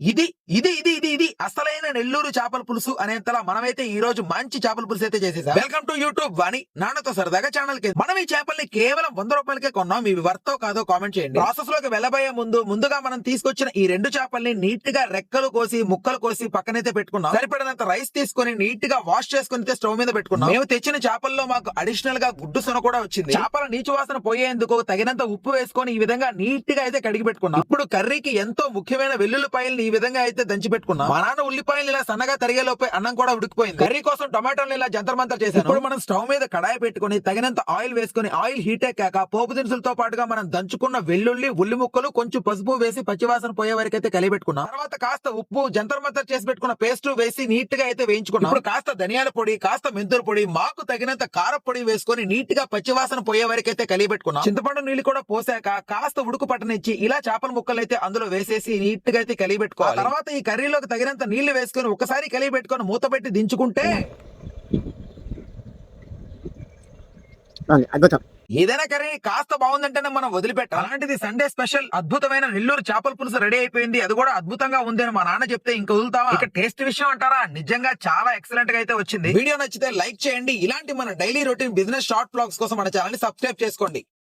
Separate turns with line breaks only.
ఇది ఇది ఇది ఇది ఇది అసలైన నెల్లూరు చేపల పులుసు అనేంతలా మనమైతే ఈ రోజు మంచి చేపల పులుసు అయితే చేసేసాం. వెల్కమ్ టు యూట్యూబ్ వాణి నాన్నతో సరదాగా ఛానల్ కి. మనం ఈ చేపల్ని కేవలం 100 రూపాయలకే కొన్నాం. మీ వర్తో కాదో కామెంట్ చేయండి. ప్రాసెస్ లోకి వెళ్ళబోయే ముందుగా మనం తీసుకొచ్చిన ఈ 2 చేపల్ని నీట్ గా రెక్కలు కోసి ముక్కలు కోసి పక్కనైతే పెట్టుకున్నాం. సరిపడినంత రైస్ తీసుకొని నీట్ గా వాష్ చేసుకుని స్టవ్ మీద పెట్టుకున్నాం. మేము తెచ్చిన చేపల్లో మాకు అడిషనల్ గా గుడ్డు సొన కూడా వచ్చింది. చేపల నీచు వాసన పోయేందుకు తగినంత ఉప్పు వేసుకొని ఈ విధంగా నీట్ గా అయితే కడిగి పెట్టుకున్నాం. ఇప్పుడు కర్రీకి ఎంతో ముఖ్యమైన వెల్లుల్లిపాయల్ని ఈ విధంగా అయితే దంచి పెట్టుకున్నాం. మా నాన్న ఉల్లిపాయలు ఇలా సన్నగా తరిగే లోపే అన్నం కూడా ఉడికిపోయింది. కర్రీ కోసం టమాటాలు ఇలా జంతర్ మంతర్ చేశాను. ఇప్పుడు మనం స్టవ్ మీద కడాయి పెట్టుకుని తగినంత ఆయిల్ వేసుకుని ఆయిల్ హీట్ ఎక్కాక పోపు దినుసులతో పాటుగా మనం దంచుకున్న వెల్లుల్లి ఉల్లి ముక్కలు కొంచెం పసుపు వేసి పచ్చివాసన పోయే వరకు అయితే కలిపెట్టుకున్నాం. తర్వాత కాస్త ఉప్పు జంతర్ మంతర్ చేసి పెట్టుకున్న పేస్ట్ వేసి నీట్ గా అయితే వేయించుకున్నాం. ఇప్పుడు కాస్త ధనియాల పొడి కాస్త మెంతుల పొడి మాకు తగినంత కార పొడి వేసుకొని నీట్ గా పచ్చివాసన పోయే వరకు అయితే కలిపెట్టుకున్నాం. చింతపండు నీళ్లు కూడా పోసాక కాస్త ఉడుకు పట్టనిచ్చి ఇలా చేపల ముక్కలు అయితే అందులో వేసేసి నీట్ గా అయితే కలిపెట్టుకోవాలి. తర్వాత ఈ కర్రీలోకి తగినంత నీళ్లు వేసుకొని ఒకసారి కలిపెట్టుకొని మూత పెట్టి దించుకుంటే
అద్భుతం.
ఏదైనా కర్రీ కాస్త బాగుందంటేనే మనం వదిలిపెట్టాలి. అలాంటిది సండే స్పెషల్ అద్భుతమైన నెల్లూరు చేపల పులుసు రెడీ అయిపోయింది. అది కూడా అద్భుతంగా ఉంది అని మా నాన్న చెప్తే ఇంకా వదులుతావా? ఇక టేస్ట్ విషయం అంటారా, నిజంగా చాలా ఎక్సలెంట్ గా అయితే వచ్చింది. వీడియో నచ్చితే లైక్ చేయండి. ఇలాంటి మన daily routine business short blogs కోసం మన ఛానల్ ని సబ్స్క్రైబ్ చేసుకోండి.